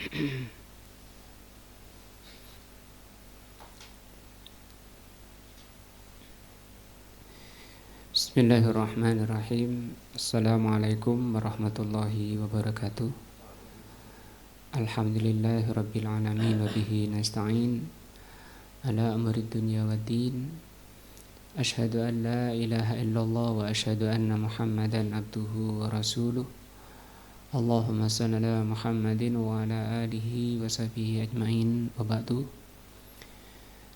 Bismillahirrahmanirrahim. Assalamualaikum warahmatullahi wabarakatuh. Alhamdulillahirabbil alamin wa bihi nasta'in ala amrid dunya waddin. Asyhadu an la ilaha illallah wa asyhadu anna Muhammadan abduhu wa rasuluh. Allahumma shalli ala Muhammadin wa ala alihi wa sahbihi ajmain. Wa ba'du.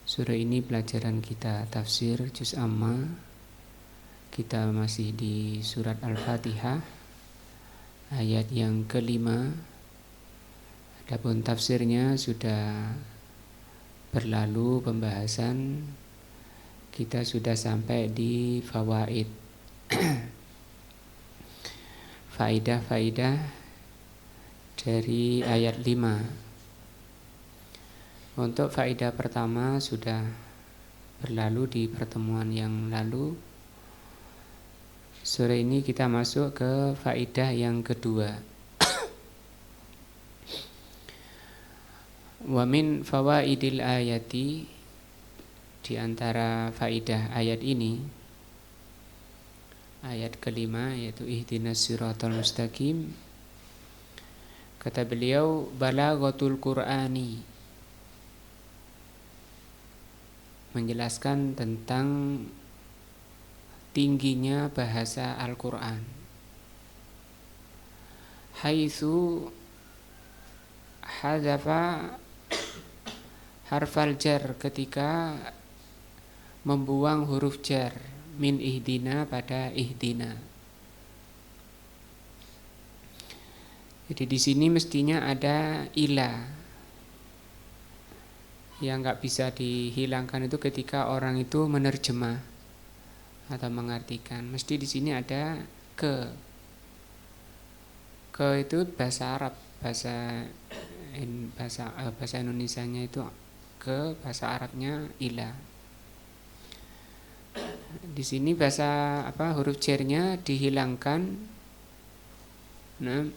Surah ini pelajaran kita tafsir juz amma. Kita masih di surat Al-Fatihah ayat yang kelima. Adapun tafsirnya sudah berlalu pembahasan. Kita sudah sampai di fawaid. Faidah-faidah dari ayat 5. Untuk faidah pertama sudah berlalu di pertemuan yang lalu. Sore ini kita masuk ke faidah yang kedua. Wa min fawaidil ayati, di antara faidah ayat ini, ayat kelima, yaitu ihdinas siratal mustaqim. Kata beliau, balaghatul Qur'ani, menjelaskan tentang tingginya bahasa Al-Quran. Haitsu hadzafa harfal jar, ketika membuang huruf jar, min ihdina pada ihdina. Jadi di sini mestinya ada ila yang nggak bisa dihilangkan, itu ketika orang itu menerjemah atau mengartikan. Mesti di sini ada ke. Ke itu bahasa Arab, bahasa Indonesianya itu ke, bahasa Arabnya ila. Di sini bahasa huruf jarnya dihilangkan. Nah,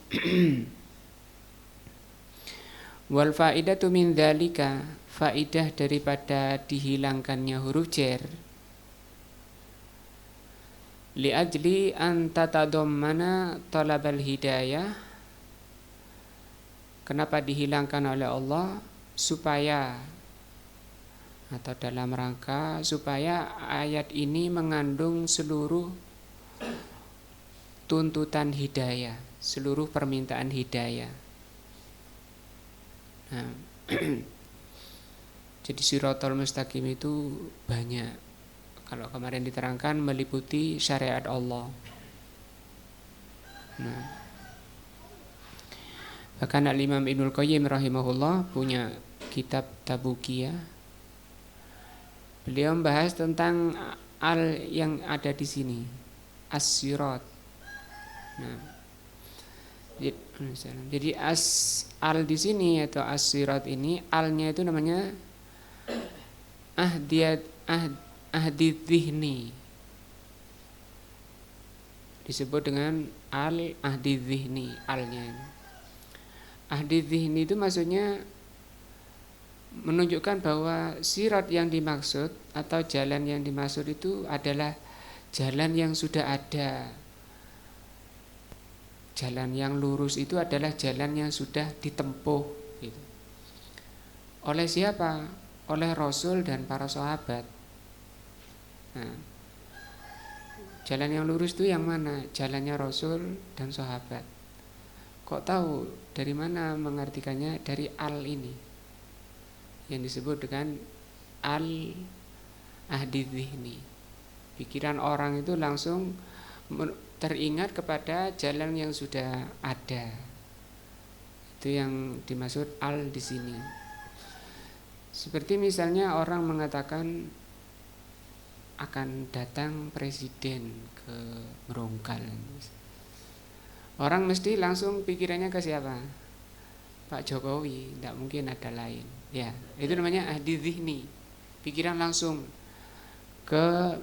wal faidatu min dzalika, faidah daripada dihilangkannya huruf jar, li ajli an tatadammana talabal hidayah. Kenapa dihilangkan oleh Allah? Supaya, atau dalam rangka supaya ayat ini mengandung seluruh tuntutan hidayah, seluruh permintaan hidayah. Nah, jadi siratal mustaqim itu banyak. Kalau kemarin diterangkan meliputi syariat Allah. Nah, bahkan Al-Imam Ibnul Qayyim rahimahullah punya kitab Tabukiyah. Beliau membahas tentang al yang ada di sini, as-sirat. Nah, jadi al di sini atau as-sirat ini, alnya itu namanya ahdi dzihni, disebut dengan al ahdi dzihni, alnya ini. Ahdi dzihni itu maksudnya menunjukkan bahwa sirat yang dimaksud atau jalan yang dimaksud itu adalah jalan yang sudah ada. Jalan yang lurus itu adalah jalan yang sudah ditempuh gitu. Oleh siapa? Oleh Rasul dan para sahabat. Nah, jalan yang lurus itu yang mana? Jalannya Rasul dan sahabat. Kok tahu dari mana mengartikannya? Dari al ini, yang disebut dengan al ahdi dzihni. Pikiran orang itu langsung teringat kepada jalan yang sudah ada. Itu yang dimaksud al di sini. Seperti misalnya orang mengatakan akan datang presiden ke Merongkal. Orang mesti langsung pikirannya ke siapa? Pak Jokowi, tidak mungkin ada lain. Ya, itu namanya ahdi dzihni. Pikiran langsung ke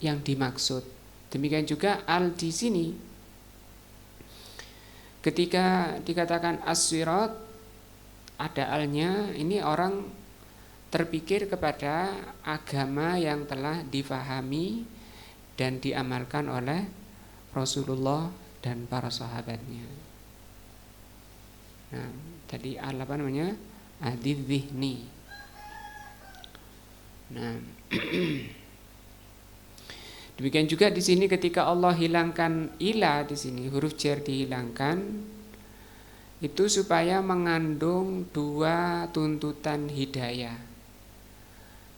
yang dimaksud. Demikian juga al di sini. Ketika dikatakan as-sirat, ada alnya, ini orang terpikir kepada agama yang telah difahami dan diamalkan oleh Rasulullah dan para sahabatnya. Nah, tadi apa namanya? Adzihni. Nah, demikian juga di sini ketika Allah hilangkan ila di sini, huruf jar dihilangkan, itu supaya mengandung dua tuntutan hidayah.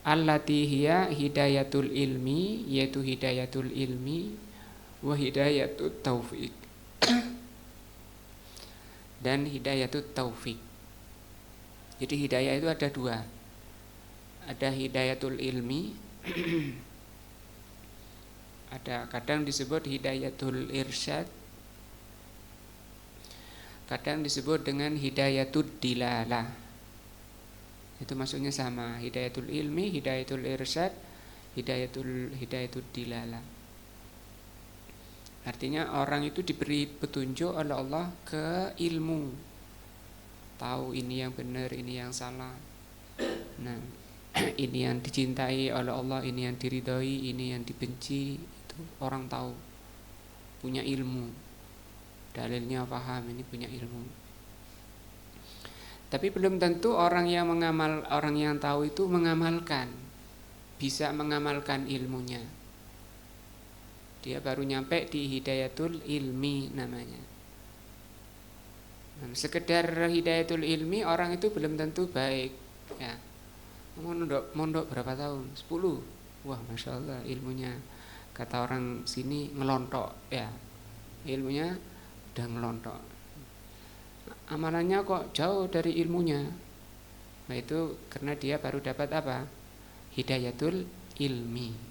Allati hiya hidayatul ilmi, yaitu hidayatul ilmi, wa hidayatut taufik. Dan hidayatut taufik. Jadi hidayah itu ada dua. Ada hidayatul ilmi, ada kadang disebut hidayatul irsyad, kadang disebut dengan hidayatul dilalah. Itu maksudnya sama, hidayatul ilmi, hidayatul irsyad, hidayatul dilalah. Artinya orang itu diberi petunjuk oleh Allah ke ilmu, tahu ini yang benar, ini yang salah. Nah, ini yang dicintai oleh Allah, ini yang diridhoi, ini yang dibenci. Itu orang tahu, punya ilmu, dalilnya paham, ini punya ilmu. Tapi belum tentu orang yang tahu itu mengamalkan, bisa mengamalkan ilmunya. Dia baru nyampe di hidayatul ilmi namanya. Nah, sekedar hidayatul ilmi orang itu belum tentu baik. Ya, mondok berapa tahun? 10. Wah, masya Allah ilmunya. Kata orang sini ngelontok, ya, ilmunya udah ngelontok. Amalannya kok jauh dari ilmunya. Nah, itu karena dia baru dapat apa? Hidayatul ilmi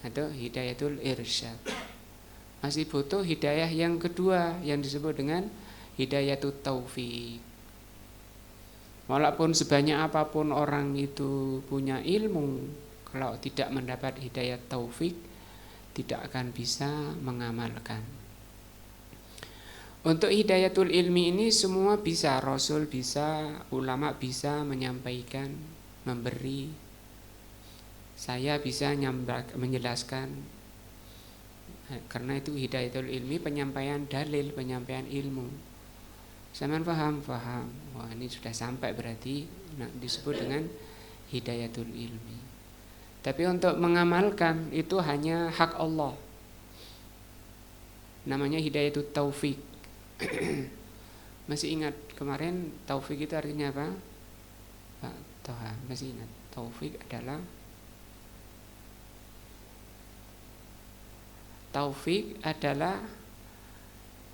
atau hidayatul irsyad. Masih butuh hidayah yang kedua yang disebut dengan hidayatut taufik. Walaupun sebanyak apapun orang itu punya ilmu, kalau tidak mendapat hidayat taufik, tidak akan bisa mengamalkan. Untuk hidayatul ilmi ini semua bisa, Rasul bisa, ulama bisa menyampaikan, memberi. Saya bisa menjelaskan. Karena itu hidayatul ilmi, penyampaian dalil, penyampaian ilmu. Sampean paham? Wah, ini sudah sampai berarti disebut dengan hidayatul ilmi. Tapi untuk mengamalkan itu hanya hak Allah. Namanya hidayatul taufik. Masih ingat kemarin taufik itu artinya apa? Pak Toha, masih ingat? Taufik adalah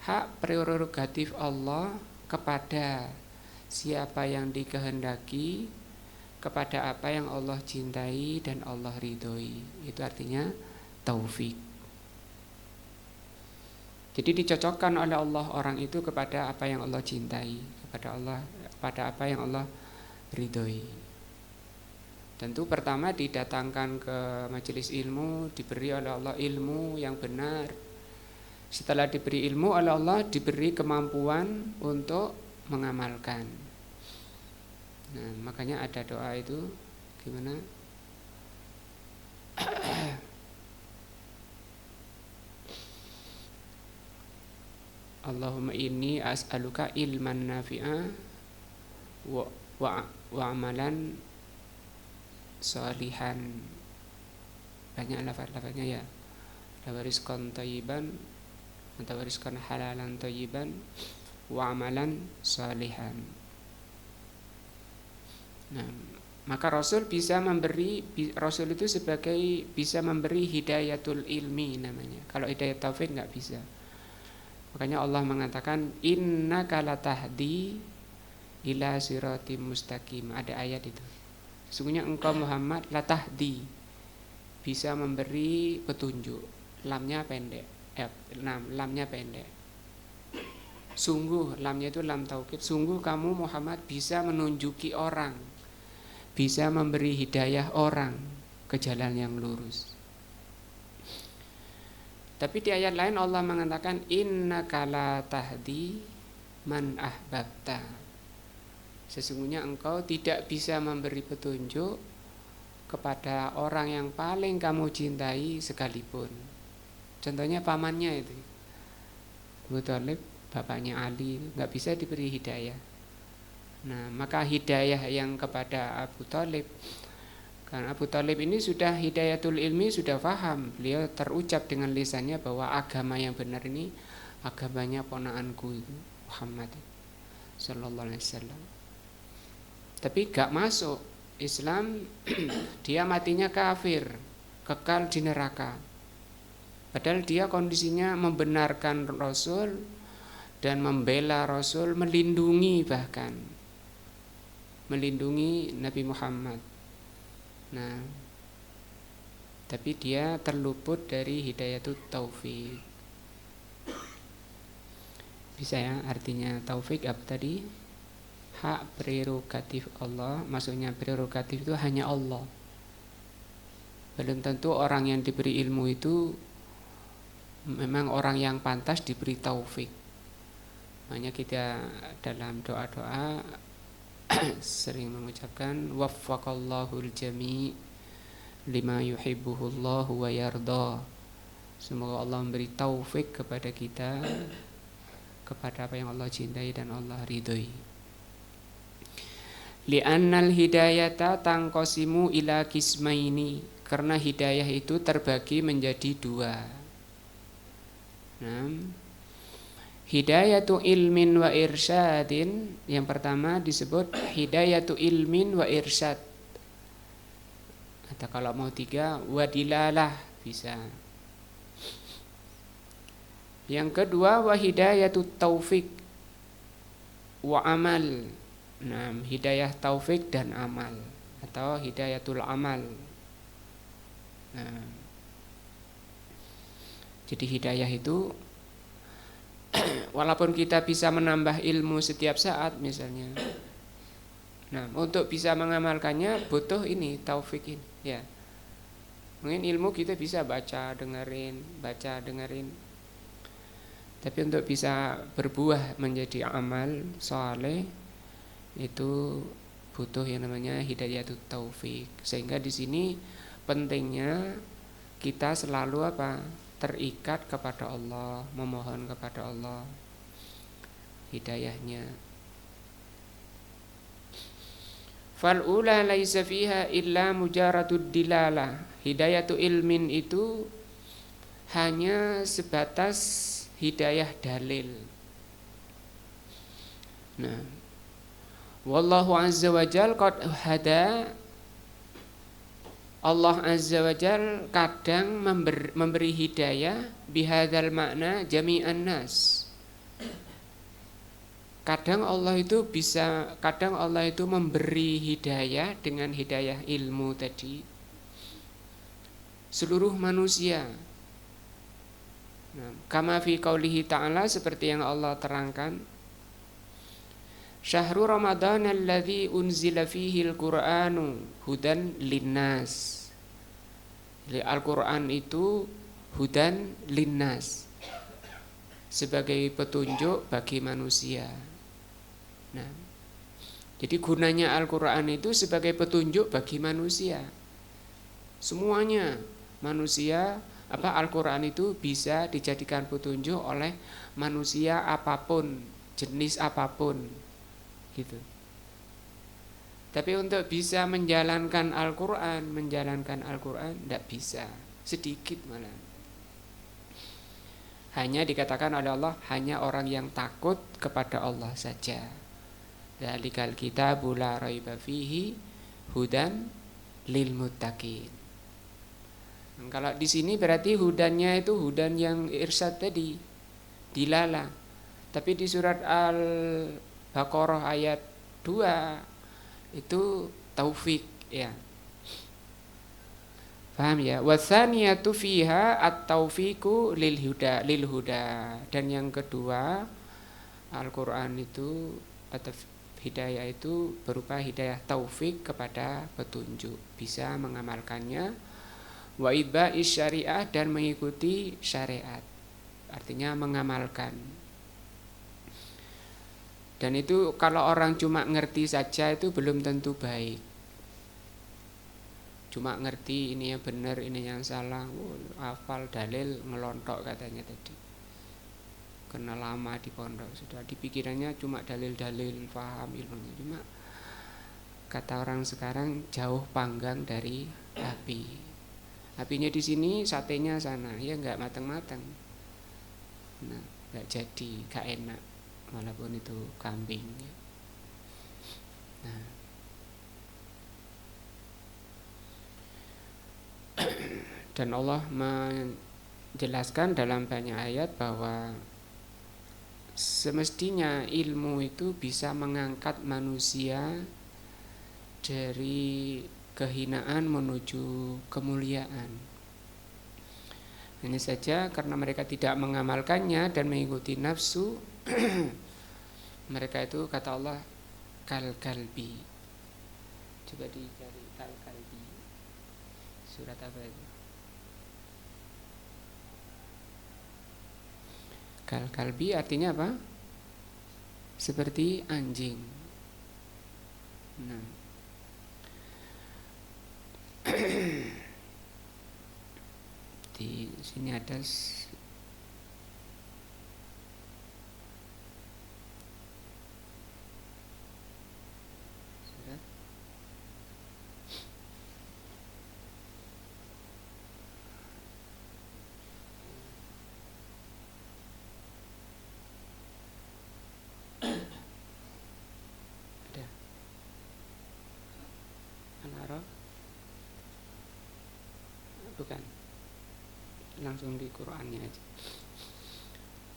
hak prerogatif Allah kepada siapa yang dikehendaki, kepada apa yang Allah cintai dan Allah ridhoi. Itu artinya taufik. Jadi dicocokkan oleh Allah orang itu kepada apa yang Allah cintai, kepada apa yang Allah ridhoi. Tentu pertama didatangkan ke majelis ilmu, diberi oleh Allah ilmu yang benar. Setelah diberi ilmu oleh Allah, diberi kemampuan untuk mengamalkan. Nah, makanya ada doa itu gimana? Allahumma inni as'aluka ilman nafi'a wa amalan sholihan. Banyak lafaz-lafaznya ya. Rizqan thayyiban, atau rizqan halalan thayyiban, wa amalan sholihan. Nah, maka Rasul itu sebagai bisa memberi hidayatul ilmi namanya. Kalau hidayat taufik enggak bisa. Makanya Allah mengatakan innaka latahdi ila siratim mustaqim. Ada ayat itu. Sesungguhnya engkau Muhammad latahdi, bisa memberi petunjuk. Lamnya pendek. Lamnya pendek. Sungguh, lamnya itu lam taukid. Sungguh kamu Muhammad bisa menunjuki orang, bisa memberi hidayah orang ke jalan yang lurus. Tapi di ayat lain Allah mengatakan innaka la tahdi man ahbabta. Sesungguhnya engkau tidak bisa memberi petunjuk kepada orang yang paling kamu cintai sekalipun. Contohnya pamannya itu, Abu Thalib, bapaknya Ali, nggak bisa diberi hidayah. Nah, maka hidayah yang kepada Abu Thalib, karena Abu Thalib ini sudah hidayatul ilmi, sudah paham. Beliau terucap dengan lisannya bahwa agama yang benar ini agamanya ponakanku itu Muhammad sallallahu alaihi wasallam. Tapi gak masuk Islam, dia matinya kafir, kekal di neraka. Padahal dia kondisinya membenarkan Rasul dan membela Rasul, melindungi Nabi Muhammad. Nah, tapi dia terluput dari hidayatut taufik. Bisa ya artinya taufik apa tadi? Hak prerogatif Allah. Maksudnya prerogatif itu hanya Allah. Belum tentu orang yang diberi ilmu itu memang orang yang pantas diberi taufik. Makanya kita dalam doa-doa sering mengucapkan waffaqallahul jami' lima yuhibbuhullahu wa yarda. Semoga Allah memberi taufik kepada kita kepada apa yang Allah cintai dan Allah ridhoi. Li'annal hidayata tangqasimu ila qismaini, karena hidayah itu terbagi menjadi dua. Nah, hidayatu ilmin wa irsyadin, yang pertama disebut hidayatu ilmin wa irsyad. Atau kalau mau tiga, wadilalah bisa. Yang kedua wa hidayatu taufik wa amal. Nah, hidayah taufik dan amal atau hidayatul amal. Nah, jadi hidayah itu walaupun kita bisa menambah ilmu setiap saat misalnya. Nah, untuk bisa mengamalkannya butuh ini taufik ini, ya. Mungkin ilmu kita bisa baca, dengerin. Tapi untuk bisa berbuah menjadi amal saleh itu butuh yang namanya hidayatut taufik. Sehingga di sini pentingnya kita selalu terikat kepada Allah, memohon kepada Allah hidayahnya. Fal ula laisa fiha illa mujaradud dilalah. Hidayatu ilmin itu hanya sebatas hidayah dalil. Nah, wallahu azza wa jal qad hada. Allah azza wa jal kadang memberi hidayah bihadzal makna jami'an nas. Kadang Allah itu memberi hidayah dengan hidayah ilmu tadi seluruh manusia. Nah, kama fi qaulihi ta'ala, seperti yang Allah terangkan, Syahrul Ramadan alladzi unzila fihi al-Qur'anu hudan linnas. Jadi Al-Qur'an itu hudan linnas, sebagai petunjuk bagi manusia. Nah, jadi gunanya Al-Qur'an itu sebagai petunjuk bagi manusia. Semuanya manusia, Al-Qur'an itu bisa dijadikan petunjuk oleh manusia apapun, jenis apapun. Gitu. Tapi untuk bisa menjalankan Al-Quran tidak bisa, sedikit malah. Hanya dikatakan oleh Allah, hanya orang yang takut kepada Allah saja. Dzalikal kitabu la raiba fihi hudan lil muttaqin. Kalau di sini berarti hudannya itu hudan yang irsyad tadi, dilala. Tapi di surat Al-Baqarah ayat 2 itu taufik, ya. Paham ya? Watsaniyatu fiha at-taufiqu lil huda. Dan yang kedua, Al-Qur'an itu atau hidayah itu berupa hidayah taufik kepada petunjuk, bisa mengamalkannya, wa ibba'is syariah, dan mengikuti syariat. Artinya mengamalkan. Dan itu kalau orang cuma ngerti saja itu belum tentu baik. Cuma ngerti ini yang benar, ini yang salah, hafal dalil ngelontok katanya tadi. Kena lama di pondok, sudah dipikirannya cuma dalil-dalil, paham ilmunya. Cuma kata orang sekarang jauh panggang dari api. Apinya di sini, satenya sana, ya nggak matang-matang. Nah, nggak jadi, nggak enak, walaupun itu kambing. Nah, dan Allah menjelaskan dalam banyak ayat bahwa semestinya ilmu itu bisa mengangkat manusia dari kehinaan menuju kemuliaan. Hanya saja karena mereka tidak mengamalkannya dan mengikuti nafsu, mereka itu kata Allah kal-kalbi. Coba dicari kal-kalbi. Surat apa itu? Kal-kalbi artinya apa? Seperti anjing. Nah. Di sini ada surat ada Al-A'raf, bukan, langsung di Qur'annya aja.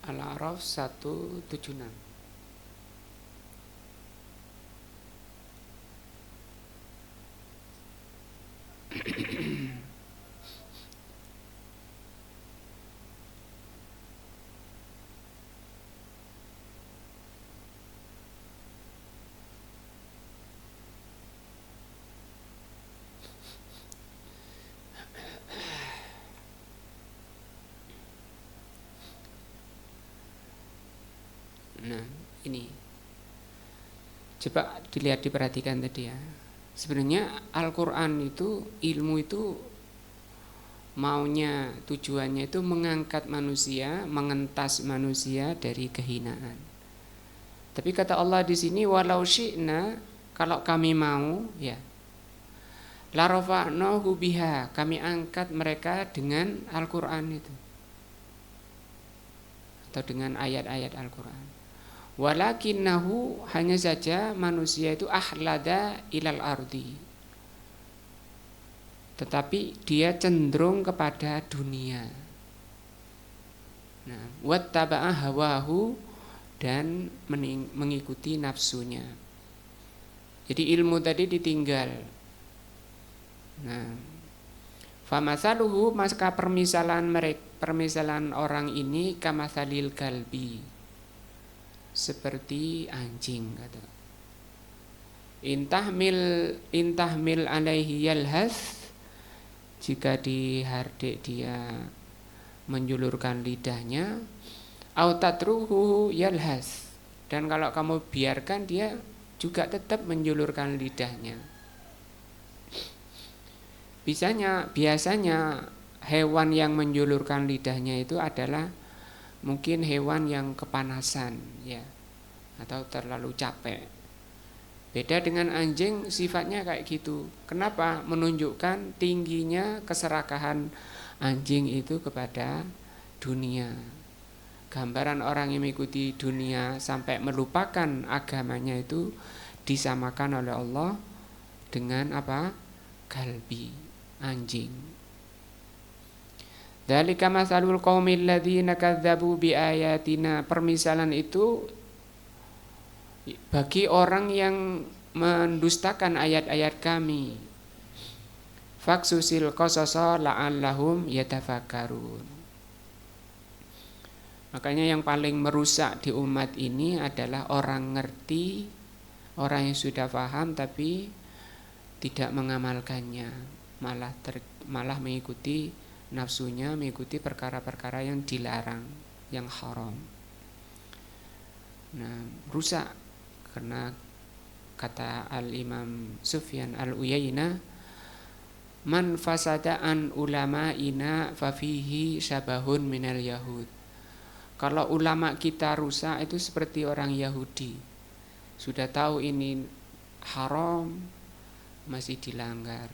Al-A'raf 176. Nah, ini coba dilihat, diperhatikan tadi ya. Sebenarnya Al-Quran itu, ilmu itu maunya, tujuannya itu mengangkat manusia, mengentas manusia dari kehinaan. Tapi kata Allah di sini, walau syi'na, kalau kami mau, ya, la rafa'nahu biha, kami angkat mereka dengan Al-Quran itu, atau dengan ayat-ayat Al-Quran. Walakinnahu, hanya saja manusia itu ahlada ilal ardi, tetapi dia cenderung kepada dunia. Nah, wattaba'a hawahu, dan mengikuti nafsunya. Jadi ilmu tadi ditinggal. Nah, famasaluhu, maka permisalan orang ini kamasalil kalbi, seperti anjing kata. Intahmil alaihi yalhas, jika dihardik dia menjulurkan lidahnya, au tatruhu yalhas, dan kalau kamu biarkan dia juga tetap menjulurkan lidahnya. Biasanya hewan yang menjulurkan lidahnya itu adalah mungkin hewan yang kepanasan, ya, atau terlalu capek. Beda dengan anjing, sifatnya kayak gitu. Kenapa? Menunjukkan tingginya keserakahan anjing itu kepada dunia. Gambaran orang yang mengikuti dunia sampai melupakan agamanya itu disamakan oleh Allah dengan apa? Kalbi, anjing. Dzalika matsalul qaumil ladzina kadzdzabu biayatina, permisalan itu bagi orang yang mendustakan ayat-ayat kami. Faksusil qasasa la'allahum yatafakkarun. Makanya yang paling merusak di umat ini adalah orang ngerti, orang yang sudah paham tapi tidak mengamalkannya, malah mengikuti nafsunya, mengikuti perkara-perkara yang dilarang, yang haram. Nah, rusak Karena kata Al-Imam Sufyan Al-Uyainah, man fasada an ulama'ina fafihi syabahun minal yahud. Kalau ulama kita rusak itu seperti orang Yahudi. Sudah tahu ini haram masih dilanggar.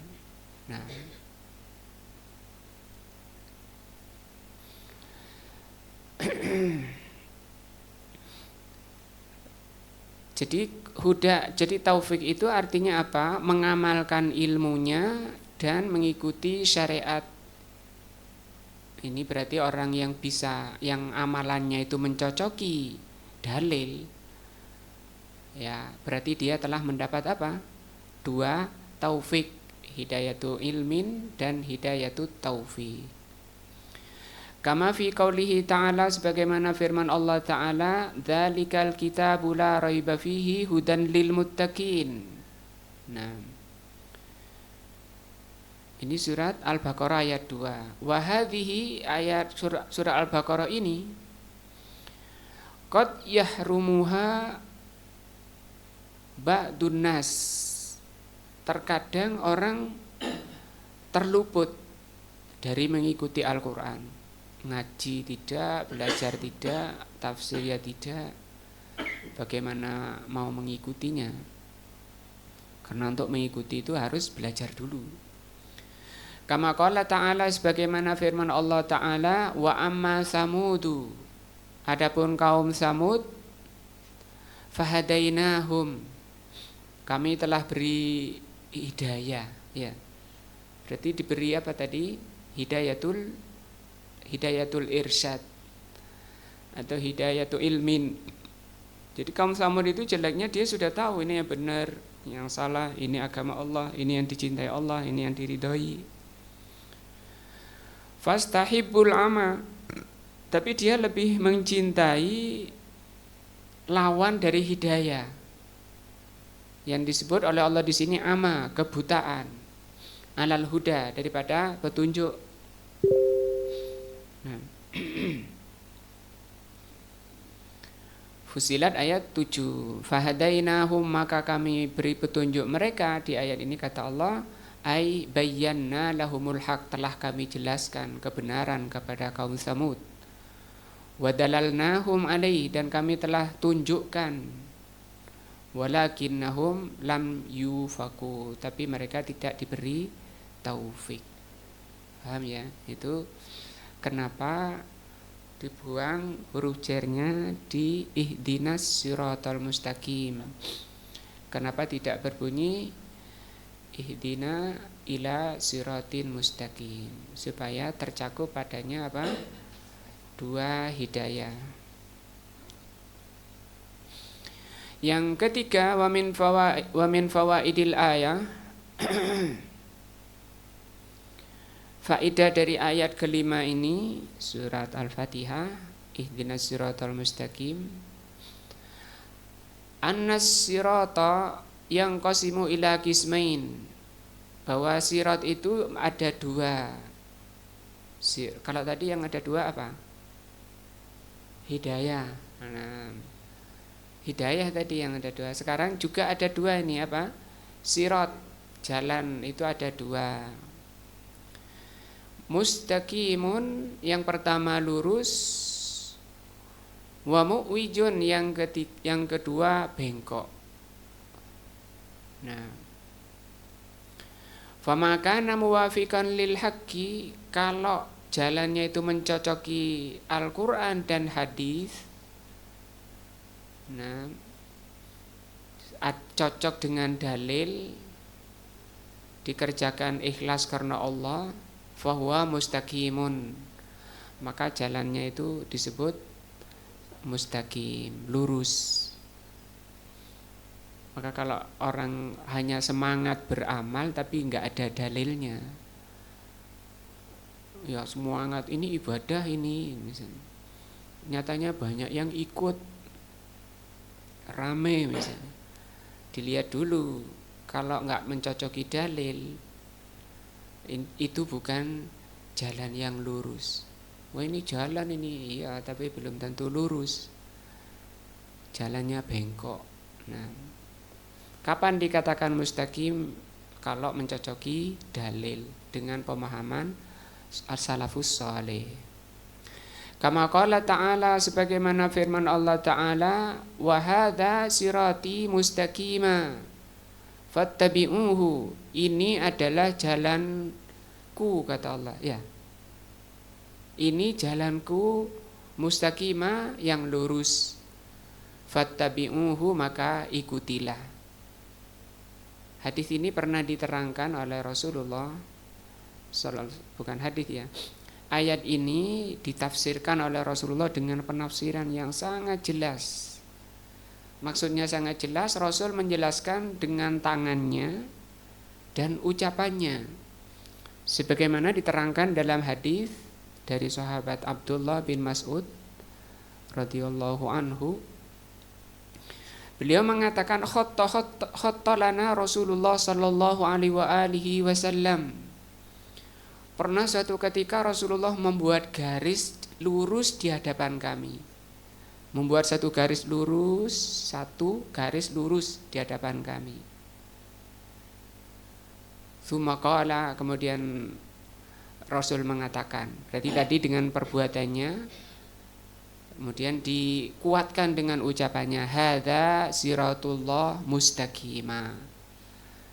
Nah, jadi taufik itu artinya apa? Mengamalkan ilmunya dan mengikuti syariat. Ini berarti orang yang bisa, yang amalannya itu mencocoki dalil. Ya, berarti dia telah mendapat apa? Dua taufik, hidayatu ilmin dan hidayatu taufik. Kama fi qaulihi ta'ala, sebagaimana firman Allah Ta'ala, dzalikal kitabu la raiba fihi hudan lil muttaqin. Nah, ini surat Al-Baqarah ayat 2. Wa hadhihi, ayat surah Al-Baqarah ini, qad yahrumuha ba'dun nas. Terkadang orang terluput dari mengikuti Al-Qur'an. Ngaji tidak, belajar tidak, tafsir ya tidak. Bagaimana mau mengikutinya? Karena untuk mengikuti itu harus belajar dulu. Kama qala ta'ala, sebagaimana firman Allah Ta'ala, wa amma samudu, adapun kaum Samud, fahadainahum, kami telah beri hidayah, ya. Berarti diberi apa tadi? Hidayatul irsyad atau hidayatul ilmin. Jadi kaum Samud itu jeleknya dia sudah tahu ini yang benar, yang salah, ini agama Allah, ini yang dicintai Allah, ini yang diridhoi. Fastahibbul ama, tapi dia lebih mencintai lawan dari hidayah. Yang disebut oleh Allah di sini ama, kebutaan, alal huda, daripada petunjuk. Nah. Fusilat ayat 7. Fahadainahum, maka kami beri petunjuk mereka. Di ayat ini kata Allah, ai bayyana lahumul haq, telah kami jelaskan kebenaran kepada kaum Samud. Wadalalnahum alaih, dan kami telah tunjukkan. Walakinnahum lam yufaku, tapi mereka tidak diberi taufik. Paham ya? Itu kenapa dibuang huruf jernya di ihdinas siratal mustaqim. Kenapa tidak berbunyi ihdina ila siratin mustaqim, supaya tercakup padanya apa? Dua hidayah. Yang ketiga, wa min fawaidil ayah, faedah dari ayat kelima ini, surat Al-Fatihah, ihdinas siratal mustaqim, annas sirata yang qasimu ila qismain, bahwa sirat itu ada dua. Kalau tadi yang ada dua apa? Hidayah. Nah, hidayah tadi yang ada dua. Sekarang juga ada dua ini apa? Sirat, jalan itu ada dua. Mustaqimun, yang pertama lurus, wa mu'wijun, yang kedua bengkok. Nah, famakana muwafiqan lil haqqi, kalau jalannya itu mencocoki Al-Qur'an dan hadis, nah, cocok dengan dalil, dikerjakan ikhlas karena Allah, fahuwa mustaqimun, maka jalannya itu disebut mustaqim, lurus. Maka kalau orang hanya semangat beramal tapi enggak ada dalilnya, ya semangat ini ibadah ini misalnya, nyatanya banyak yang ikut, rame misalnya, dilihat dulu, kalau enggak mencocoki dalil, itu bukan jalan yang lurus. Wah, ini jalan ini, iya, tapi belum tentu lurus, jalannya bengkok. Nah, kapan dikatakan mustaqim? Kalau mencocoki dalil dengan pemahaman as-salafus saleh. Kama qala ta'ala, sebagaimana firman Allah Ta'ala, wa hadza sirati mustaqima fattabi'uhu, ini adalah jalanku, kata Allah, ya. Ini jalanku mustaqima, yang lurus. Fattabi'uhu, maka ikutilah. Hadis ini pernah diterangkan oleh Rasulullah, bukan hadis ya. Ayat ini ditafsirkan oleh Rasulullah dengan penafsiran yang sangat jelas. Maksudnya sangat jelas, Rasul menjelaskan dengan tangannya dan ucapannya. Sebagaimana diterangkan dalam hadis dari sahabat Abdullah bin Mas'ud radhiyallahu anhu. Beliau mengatakan khotta lana Rasulullah sallallahu alaihi wasallam. Pernah suatu ketika Rasulullah membuat garis lurus di hadapan kami. Membuat satu garis lurus di hadapan kami. Tsumma qala, kemudian Rasul mengatakan, berarti tadi dengan perbuatannya, kemudian dikuatkan dengan ucapannya, hadza siratullah mustaqima,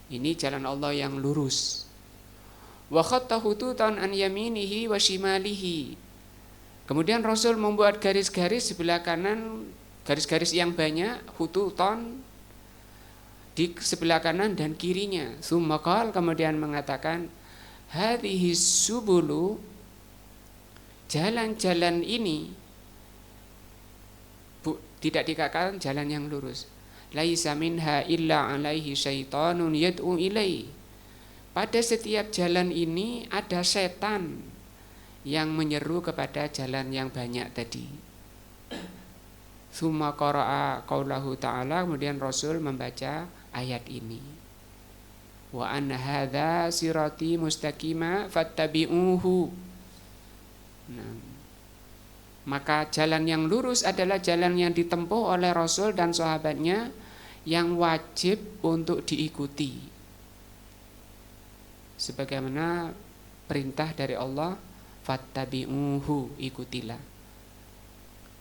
ini jalan Allah yang lurus. Wa khatta hututan an yaminihi wa shimalihi, kemudian Rasul membuat garis-garis sebelah kanan, garis-garis yang banyak, hututan di sebelah kanan dan kirinya. Tsumma qala, kemudian mengatakan, hadhihi subulu, jalan-jalan ini, tidak dikatakan jalan yang lurus. Laisa minha illa alaihi syaitanun yad'u ilai. Pada setiap jalan ini ada setan yang menyeru kepada jalan yang banyak tadi. Tsumma qara'a qaulahu ta'ala, kemudian Rasul membaca ayat ini. Wa anna hadza sirati mustaqima fattabi'uhu. Nah, maka jalan yang lurus adalah jalan yang ditempuh oleh Rasul dan sahabatnya, yang wajib untuk diikuti. Sebagaimana perintah dari Allah, fattabi'uhu, ikutilah.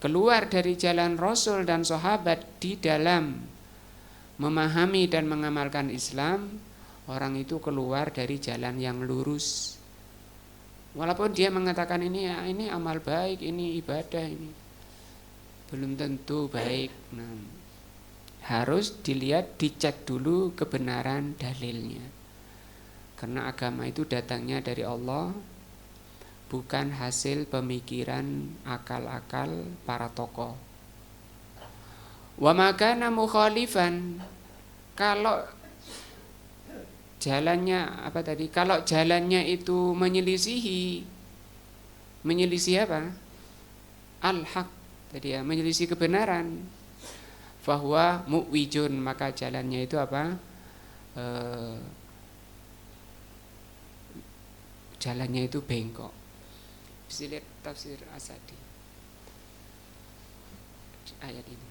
Keluar dari jalan Rasul dan sahabat di dalam memahami dan mengamalkan Islam, orang itu keluar dari jalan yang lurus. Walaupun dia mengatakan ini amal baik, ini ibadah, ini belum tentu baik. Nah, harus dilihat, dicek dulu kebenaran dalilnya. Karena agama itu datangnya dari Allah, bukan hasil pemikiran akal-akal para tokoh. Wa makana mukhalifan, kalau jalannya kalau jalannya itu menyelisihi apa? Al-haq, tadi ya, menyelisih kebenaran. Fahuwa mu'wijun, maka jalannya itu apa? Jalannya itu bengkok. Bisa lihat tafsir Asadi ayat ini.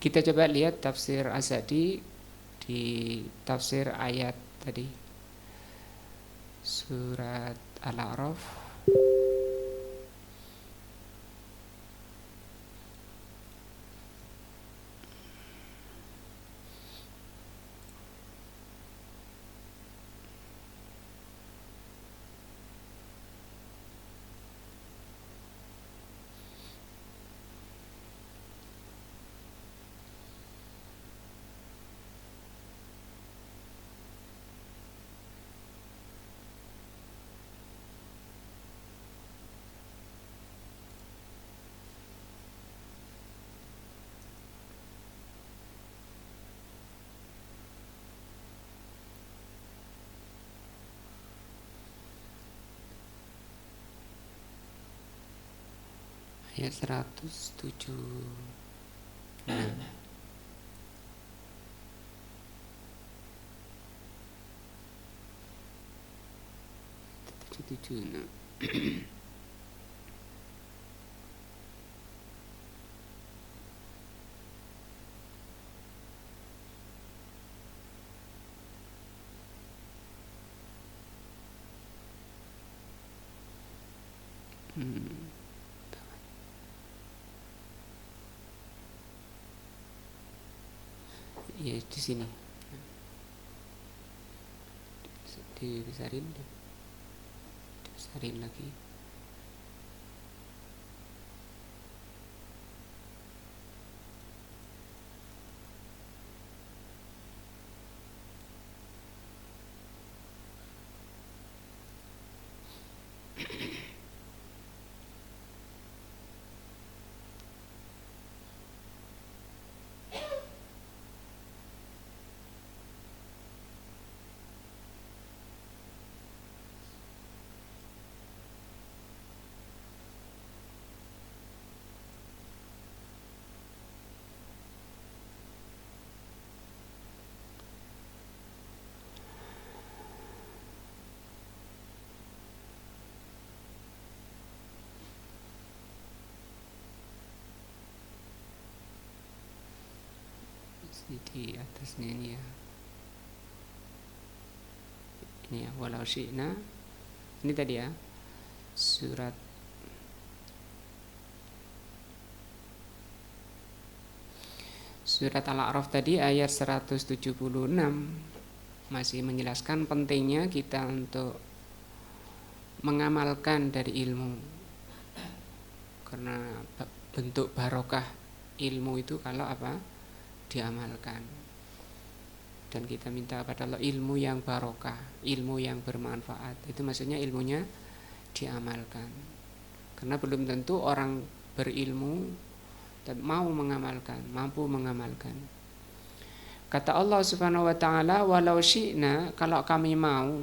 Kita coba lihat tafsir Asadi di tafsir ayat tadi, surat Al-A'raf. Ayat 107. Nah, 107. Nah. Hmm. Ya di sini dibesarin lagi. Di atasnya ini ya, ini ya, walau syi'na ini tadi ya, surat Al-A'raf tadi ayat 176 masih menjelaskan pentingnya kita untuk mengamalkan dari ilmu, karena bentuk barokah ilmu itu kalau apa, diamalkan. Dan kita minta kepada Allah ilmu yang barokah, ilmu yang bermanfaat. Itu maksudnya ilmunya diamalkan, karena belum tentu orang berilmu dan mau mengamalkan, mampu mengamalkan. Kata Allah Subhanahu wa taala, walau syi'na, kalau kami mau.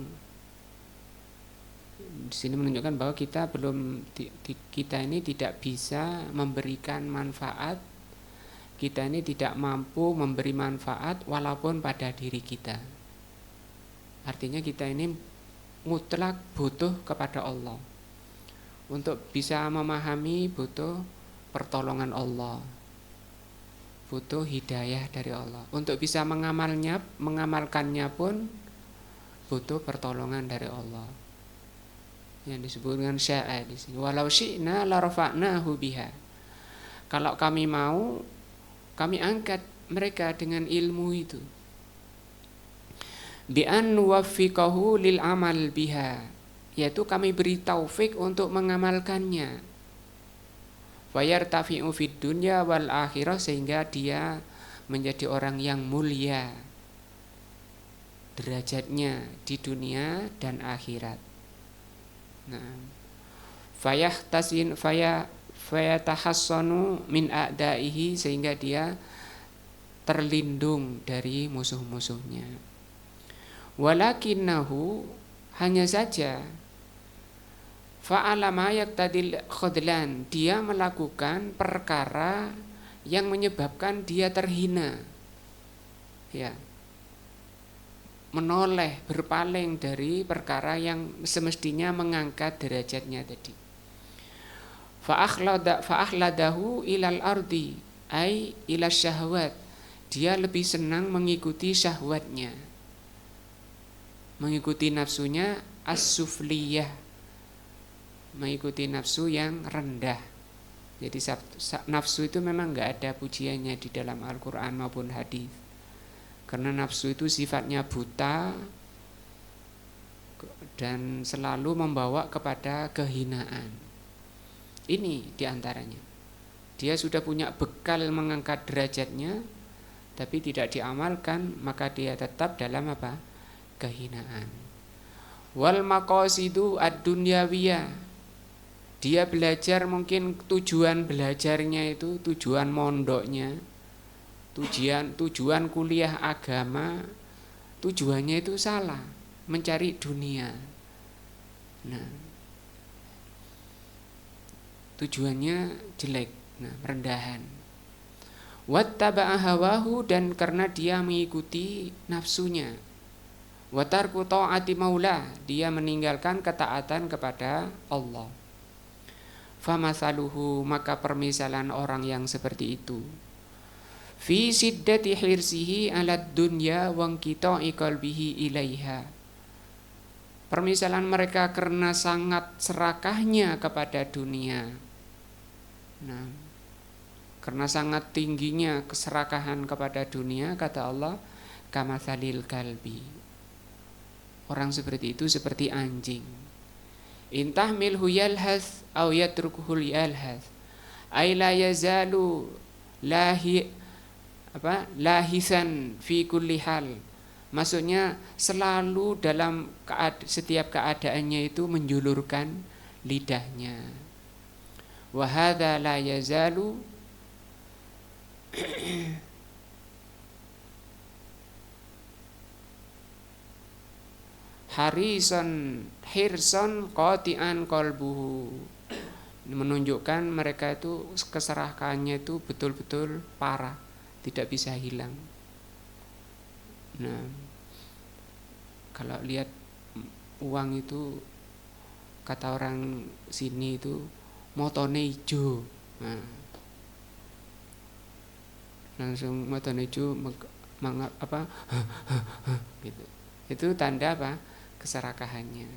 Di sini menunjukkan bahwa kita ini tidak bisa memberikan manfaat, kita ini tidak mampu memberi manfaat walaupun pada diri kita. Artinya kita ini mutlak butuh kepada Allah. Untuk bisa memahami butuh pertolongan Allah, butuh hidayah dari Allah. Untuk bisa mengamalkannya pun butuh pertolongan dari Allah. Yang disebut dengan sya'a di sini. Walau syi'na la rafa'nahu biha. Kalau kami mau, kami angkat mereka dengan ilmu itu. Bi an nuwaffiqahu lil amal biha, yaitu kami beri taufik untuk mengamalkannya. Fayartafi'u fid dunya wal akhirah, sehingga dia menjadi orang yang mulia derajatnya di dunia dan akhirat. Nah, fayatahassanu min a'daihi, sehingga dia terlindung dari musuh-musuhnya. Walakinnahu, hanya saja, fa'ala ma yaqtadil khudlan, dia melakukan perkara yang menyebabkan dia terhina, ya, menoleh, berpaling dari perkara yang semestinya mengangkat derajatnya tadi. Fa'akhladahu ilal ardi, ay ila syahwat, dia lebih senang mengikuti syahwatnya, mengikuti nafsunya, as-sufliyah, mengikuti nafsu yang rendah. Jadi nafsu itu memang enggak ada pujiannya di dalam Al-Quran maupun hadis. Karena nafsu itu sifatnya buta dan selalu membawa kepada kehinaan. Ini diantaranya. Dia sudah punya bekal mengangkat derajatnya, tapi tidak diamalkan, maka dia tetap dalam apa? Kehinaan. Wal maqasidu ad-dunyawiyah, dia belajar, mungkin tujuan belajarnya itu, tujuan mondoknya, tujuan kuliah agama, tujuannya itu salah, mencari dunia. Nah, tujuannya jelek, nah, rendahan. Wattaba'a hawahu, dan karena dia mengikuti nafsunya. Wa tarku ta'ati maula, dia meninggalkan ketaatan kepada Allah. Famasaluhu, maka permisalan orang yang seperti itu, fi siddati hirsihi 'alad dunya wa inqita'i qalbihi ilaiha, Permisalan mereka karena sangat serakahnya kepada dunia. Nah, karena sangat tingginya keserakahan kepada dunia, kata Allah, kamatsalil kalbi. Orang seperti itu seperti anjing. Intahmilhu yalhath aw yatrukuhu yalhath. Ay la yazalu lahisan fi kulli hal. Maksudnya selalu dalam setiap keadaannya itu menjulurkan lidahnya. Wa hadza la yazalu hirson qati'an qalbuhu. Menunjukkan mereka itu keserakahannya itu betul-betul parah, tidak bisa hilang. Nah, kalau lihat uang itu, kata orang sini itu motone ijo. Nah, langsung motone ijo gitu. Itu tanda apa? Keserakahannya.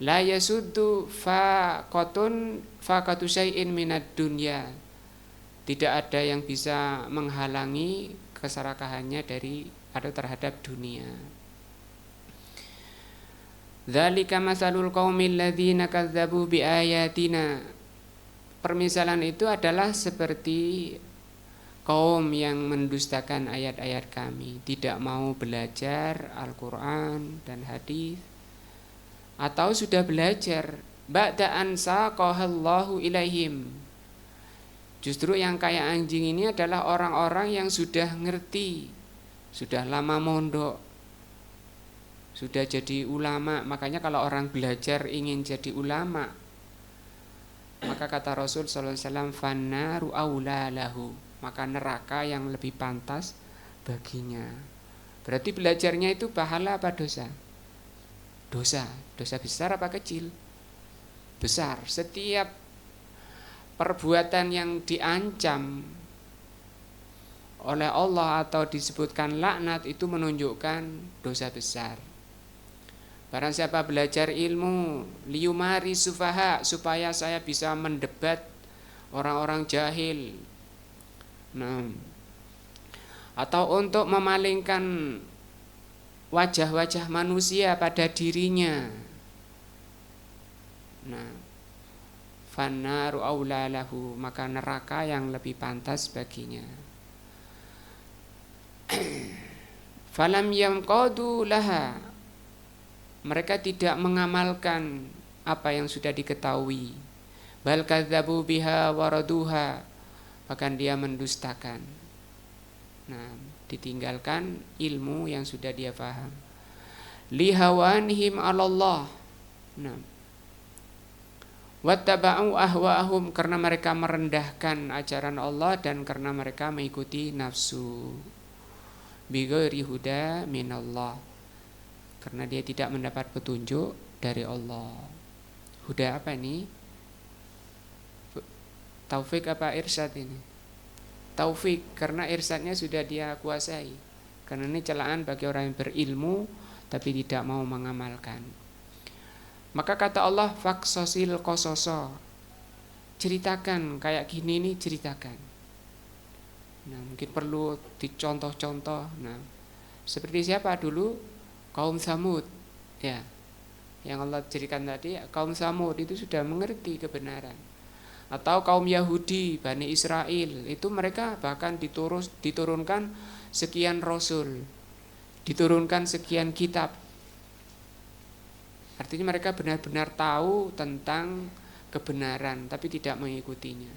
La yasuddu faqatu syai'in minad dunya. Tidak ada yang bisa menghalangi keserakahannya dari atau terhadap dunia. Dzalika masalul qaumil ladzina kadzdzabu biayatina. Permisalan itu adalah seperti kaum yang mendustakan ayat-ayat kami, tidak mau belajar Al-Quran dan hadis, atau sudah belajar ba'da an saqahallahu ilaihim. Justru yang kayak anjing ini adalah orang-orang yang sudah ngerti, sudah lama mondok, sudah jadi ulama. Makanya kalau orang belajar ingin jadi ulama, maka kata Rasul sallallahu alaihi wasallam, fannaru aula lahu, maka neraka yang lebih pantas baginya. Berarti belajarnya itu pahala apa dosa? Dosa besar apa kecil? Besar. Setiap perbuatan yang diancam oleh Allah atau disebutkan laknat itu menunjukkan dosa besar. Barang siapa belajar ilmu liyumari sufaha, supaya saya bisa mendebat orang-orang jahil. Nah, atau untuk memalingkan wajah-wajah manusia pada dirinya. Nah, fannaru aula lahu, maka neraka yang lebih pantas baginya. Falam yamqadu laha, mereka tidak mengamalkan apa yang sudah diketahui. Bal kadzabu biha waraduha, bahkan dia mendustakan. Nah, ditinggalkan ilmu yang sudah dia paham. Lihawanihim 'alallah. Nah, wattaba'u ahwa'ahum, karena mereka merendahkan ajaran Allah dan karena mereka mengikuti nafsu. Bighairi huda minallah, karena dia tidak mendapat petunjuk dari Allah. Huda apa ini? Taufik apa irsyad ini? Taufik, karena irsyadnya sudah dia kuasai. Karena ini celaan bagi orang yang berilmu tapi tidak mau mengamalkan. Maka kata Allah, faksosil kososo, ceritakan kayak gini nih, ceritakan. Nah, mungkin perlu dicontoh-contoh. Nah, seperti siapa dulu? Kaum Samud, ya, yang Allah ceritakan tadi, kaum Samud itu sudah mengerti kebenaran. Atau kaum Yahudi, Bani Israel, itu mereka bahkan diturunkan sekian rasul, diturunkan sekian kitab. Artinya mereka benar-benar tahu tentang kebenaran tapi tidak mengikutinya.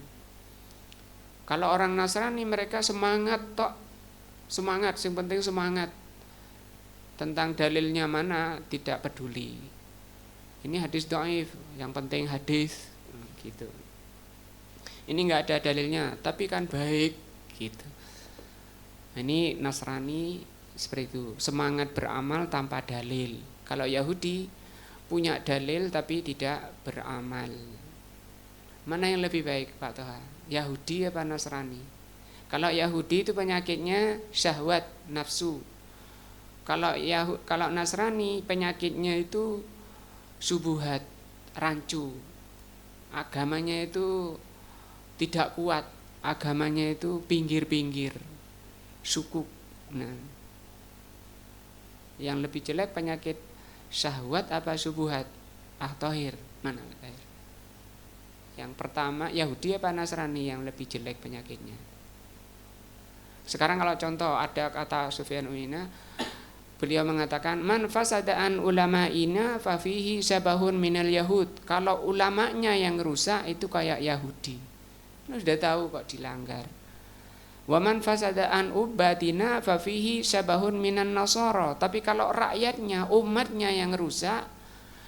Kalau orang Nasrani mereka semangat tok, semangat, yang penting semangat. Tentang dalilnya mana tidak peduli. Ini hadis dhaif, yang penting hadis, gitu. Ini enggak ada dalilnya, tapi kan baik, gitu. Ini Nasrani seperti itu, semangat beramal tanpa dalil. Kalau Yahudi punya dalil tapi tidak beramal. Mana yang lebih baik, Pak Toha? Yahudi apa Nasrani? Kalau Yahudi itu penyakitnya syahwat, nafsu. Kalau Nasrani penyakitnya itu subuhat, rancu. Agamanya itu tidak kuat, agamanya itu pinggir-pinggir, sukuk. Nah, yang lebih jelek penyakit syahwat apa subuhat? Tohir, mana tohir? Yang pertama Yahudi apa Nasrani yang lebih jelek penyakitnya? Sekarang kalau contoh ada kata Sufyan Uyainah, beliau mengatakan man fasadaan ulama'ina fafihi sabahun minal yahud. Kalau ulamanya yang rusak itu kayak Yahudi. Sudah tahu kok dilanggar. Wa man fasadaan ubatina fafihi sabahun minan nasara. Tapi kalau rakyatnya, umatnya yang rusak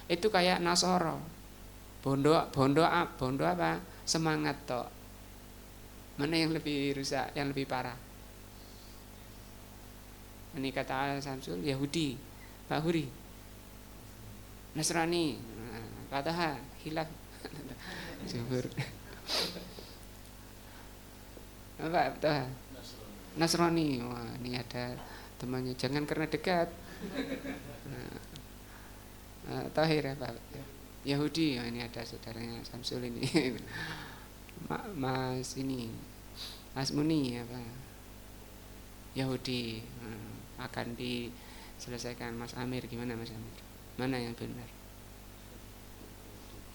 itu kayak Nasara. Bondo apa? Semangat tok. Mana yang lebih rusak, yang lebih parah? Ini kata Samsul, Yahudi. Pak Huri, Nasrani. Kata hilaf. Jujur. Apa betul? Nasrani. Wah, ini ada temannya. Jangan karena dekat. Tahir apa? Yahudi. Oh, ini ada saudaranya Samsul ini. Mas ini. Mas Muni apa? Yahudi. Akan diselesaikan Mas Amir. Gimana Mas Amir? Mana yang benar?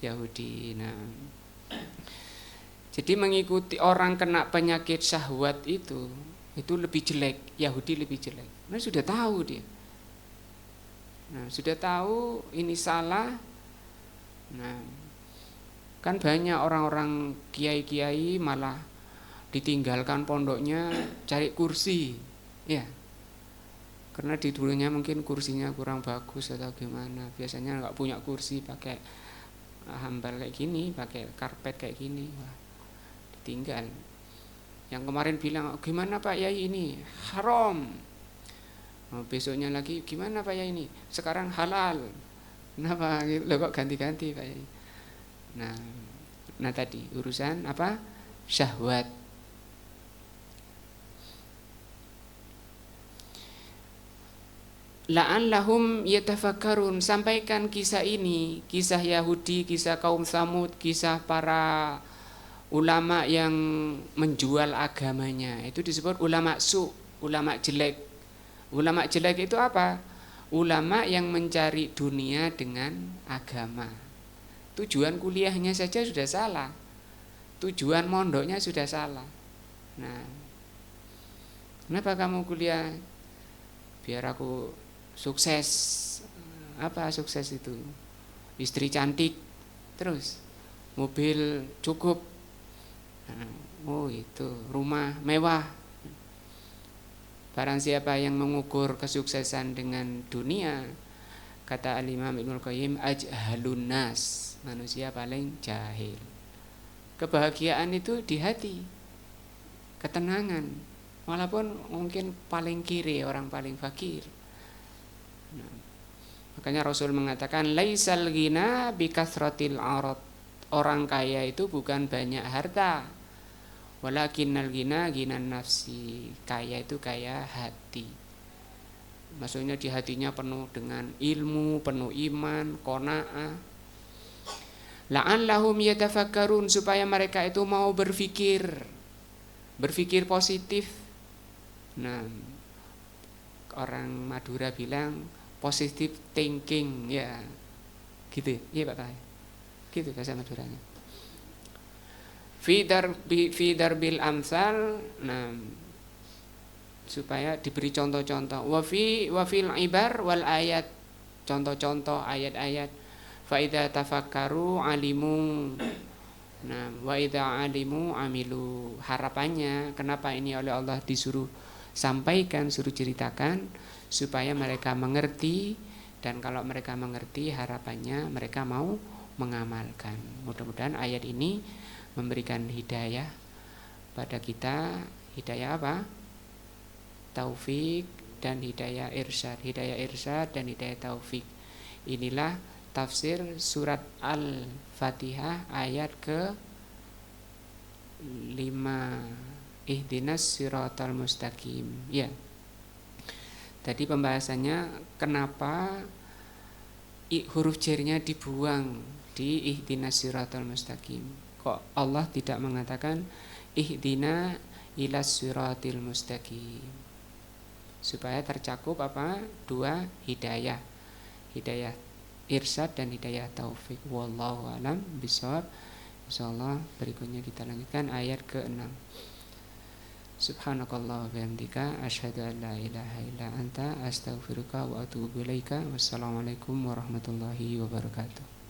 Yahudi. Nah, jadi mengikuti orang kena penyakit syahwat itu lebih jelek. Yahudi lebih jelek. Nah, sudah tahu dia. Nah, sudah tahu ini salah. Nah, kan banyak orang-orang kiai-kiai malah ditinggalkan pondoknya cari kursi, ya. Karena di dulunya mungkin kursinya kurang bagus atau gimana. Biasanya nggak punya kursi, pakai hambal kayak gini, pakai karpet kayak gini. Wah, ditinggal. Yang kemarin bilang, gimana Pak Yai ini haram. Besoknya lagi, gimana Pak Yai ini? Sekarang halal. Kenapa? Loh kok ganti-ganti Pak Yai? Nah tadi urusan apa? Syahwat. La'allahum yatafakkarun. Sampaikan kisah ini, kisah Yahudi, kisah kaum Samud, kisah para ulama yang menjual agamanya. Itu disebut ulama ulama jelek. Ulama jelek itu apa? Ulama yang mencari dunia dengan agama. Tujuan kuliahnya saja sudah salah. Tujuan mondoknya sudah salah. Nah, kenapa kamu kuliah? Biar aku sukses. Apa sukses itu? Istri cantik, terus mobil cukup. Oh itu, rumah mewah. Barang siapa yang mengukur kesuksesan dengan dunia, kata Al-Imam Ibnul Qayyim, ajhalun nas, manusia paling jahil. Kebahagiaan itu di hati, ketenangan, walaupun mungkin paling kiri, orang paling fakir. Nah, makanya Rasul mengatakan laisal ghina bikathratil arad. Orang kaya itu bukan banyak harta, walakinnal ghina ghinan nafsi. Kaya itu kaya hati. Maksudnya di hatinya penuh dengan ilmu, penuh iman, qanaah. La'allahum yatafakkarun, supaya mereka itu mau berpikir positif. Nah, orang Madura bilang positive thinking, ya. Gitu. Iya Pak Tay. Gitu bahasa Maduranya. Fi darbil amsal, nah, supaya diberi contoh-contoh. Wa fil ibar wal ayat, contoh-contoh ayat-ayat. Fa idza tafakkaru alimu. Nah, wa idza alimu amilu. Harapannya kenapa ini oleh Allah disuruh sampaikan, suruh ceritakan, supaya mereka mengerti, dan kalau mereka mengerti harapannya mereka mau mengamalkan. Mudah-mudahan ayat ini memberikan hidayah pada kita. Hidayah apa? Taufik dan hidayah irsyad. Hidayah irsyad dan hidayah taufik. Inilah tafsir surat Al-Fatihah ayat ke 5. Ihdinas siratal mustaqim. Ya. Tadi pembahasannya kenapa huruf jernya dibuang di ihdinas siratal mustaqim. Kok Allah tidak mengatakan ihdina ilas siratil mustaqim? Supaya tercakup apa? Dua hidayah. Hidayah irsyad dan hidayah taufik. Wallahu alam bisawab. Insyaallah berikutnya kita lanjutkan ayat ke-6. Subhanakallah wa bihamdika asyhadu an la ilaha illa anta astaghfiruka wa atubu ilaika. Wassalamualaikum warahmatullahi wabarakatuh.